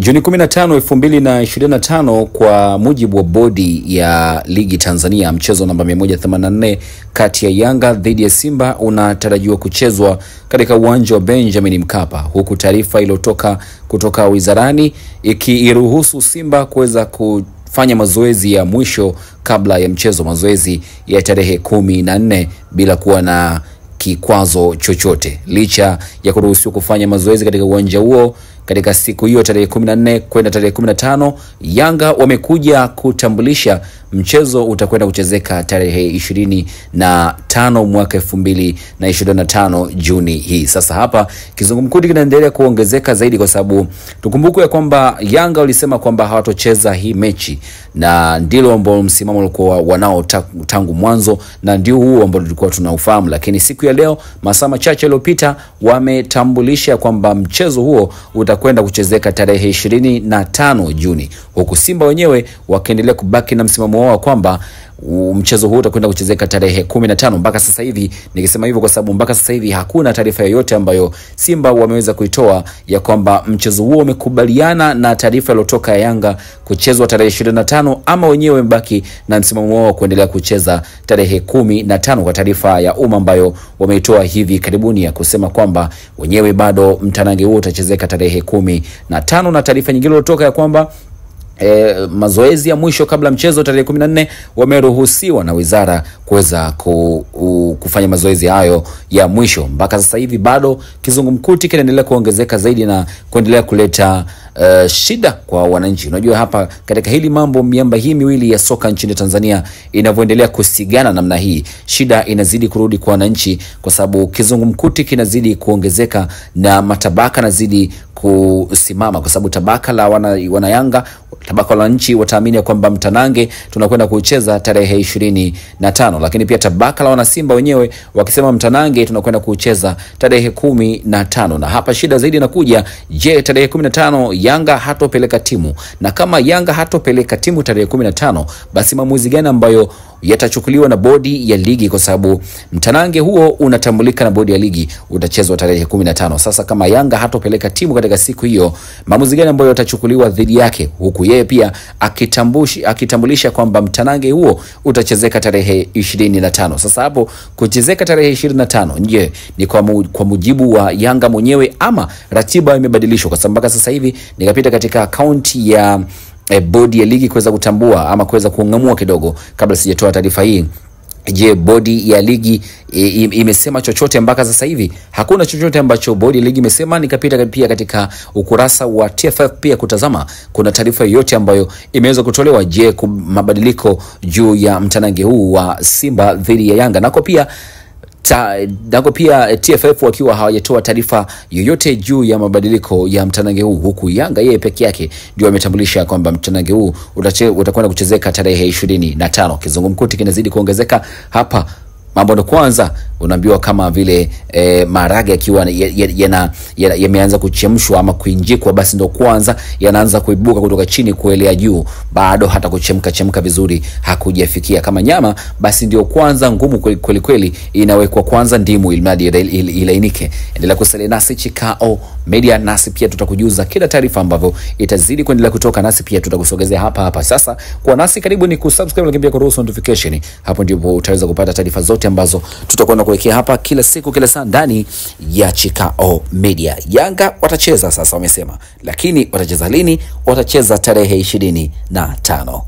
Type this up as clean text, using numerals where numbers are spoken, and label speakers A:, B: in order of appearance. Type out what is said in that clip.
A: Juni 15, 2025 kwa mujibu wa bodi ya ligi Tanzania, mchezo namba 184 kati ya Yanga dhidi ya Simba unatarajiwa kuchezwa katika uwanja wa Benjamin Mkapa, huku taarifa iliyotoka kutoka wizarani ikiruhusu Simba kuweza kufanya mazoezi ya mwisho kabla ya mchezo, mazoezi ya tarehe 14 bila kuwa na kikwazo chochote. Licha ya kuruhusiwa kufanya mazoezi katika uwanja huo katika siku hiyo tarehe 14 kwenda tarehe 15, Yanga wamekuja kutambulisha mchezo utakwenda kuchezeka tarehe 25 mwaka 2025 Juni hii. Sasa hapa kizungumkuti kinaendelea kuongezeka zaidi, kwa sababu tukumbuke ya kwamba Yanga walisema kwamba hawatocheza hii mechi, na ndilo ambao msimamo ulikuwa wanao tangu mwanzo, na ndio huo ambao tulikuwa tunaufahamu. Lakini siku ya leo, masaa machache yaliyopita, wametambulisha kwamba mchezo huo utakwenda kuchezeka tarehe 25 Juni, huku Simba wenyewe wakiendelea kubaki na msimamo wao kwamba mchezo huu utakwenda kuchezeka tarehe 15. Mpaka sasa hivi, nikisema hivyo kwa sababu mpaka sasa hivi hakuna taarifa yoyote ambayo Simba wameweza kuitoa ya kwamba mchezo huo umekubaliana na taarifa iliyotoka ya Yanga kuchezwa tarehe 25, ama wenyewe wamebaki na msimamo wao kuendelea kucheza tarehe 15, kwa taarifa ya umma ambayo wameitoa hivi karibuni ya kusema kwamba wenyewe bado mtanange huo utachezeka tarehe 15, na taarifa nyingine iliyotoka ya kwamba mazoezi ya mwisho kabla mchezo tarehe 14 wameruhusiwa na wizara kuweza kufanya mazoezi hayo ya mwisho. Mpaka sasa hivi bado kizungumkuti kinaendelea kuongezeka zaidi na kuendelea kuleta shida kwa wananchi. Unajua hapa katika hili mambo, miamba hii miwili ya soka nchini Tanzania inavyoendelea kusigana namna hii, shida inazidi kurudi kwa wananchi, kwa sababu kizungumkuti kinazidi kuongezeka na matabaka nazidi kusimama, kwa sababu tabaka la wana Yanga, tabaka la nchi wataamini kwamba mtanange tunakwenda kucheza tarehe 25, lakini pia tabaka la wana Simba wenyewe wakisema mtanange tunakwenda kucheza tarehe 15. Na hapa shida zaidi inakuja, je, tarehe 15 Yanga hatopeleka timu? Na kama Yanga hatopeleka timu tarehe 15, basi maamuzi gani ambayo yatachukuliwa na bodi ya ligi, kwa sababu mtanange huo unatambulika na bodi ya ligi utachezwa tarehe 15. Sasa kama Yanga hatopeleka timu katika siku hiyo, maamuzi gani ambayo yatachukuliwa dhidi yake, huku yeye pia akitambulisha kwamba mtanange huo utachezeka tarehe 25. Sasa hapo kuchezeka tarehe 25, je, ni kwa mujibu wa Yanga mwenyewe ama ratiba imebadilishwa? Kwa sababu mpaka sasa hivi nikapita katika akaunti ya bodi ya ligi kuweza kutambua ama kuweza kuungamua kidogo kabla sijatoa taarifa hii. Je, bodi ya ligi imesema chochote? Mpaka sasa hivi hakuna chochote ambacho bodi ya ligi imesema. Nikapita pia katika ukurasa wa TFF pia kutazama kuna taarifa yoyote ambayo imeweza kutolewa, je, mabadiliko juu ya mtanange huu wa Simba dhidi ya Yanga. Nako pia TFF wakiwa hawajatoa taarifa yoyote juu ya mabadiliko ya mtanange huu, huku Yanga yeye peke yake ndio ametambulisha kwamba mtanange huu utakwenda kuchezeka tarehe 25. Kizungumkuti kinazidi kuongezeka hapa. Mambo ndo kwanza unaambiwa kama vile maharage akiwa yameanza kuchemshwa ama kuinjikwa, basi ndo kwanza yanaanza kuibuka kutoka chini kuelea juu, bado hata kuchemka vizuri hakujafikia. Kama nyama, basi ndio kwanza ngumu kweli kweli, inawekwa kwanza ndimu ilmadi ilainike. Endelea kusalia nasi Chikao Media, nasi pia tutakujuza kila taarifa ambavyo itazidi kuendelea kutoka, nasi pia tutakusogezea hapa. Sasa kwa nasi karibu ni kusubscribe, lakini pia kuruhusu notification. Hapo ndipo utaweza kupata taarifa zote ambazo tutakwenda kuwekea hapa kila siku kila saa ndani ya Chikao Media. Yanga watacheza sasa wamesema, lakini watacheza lini? Watacheza tarehe 25.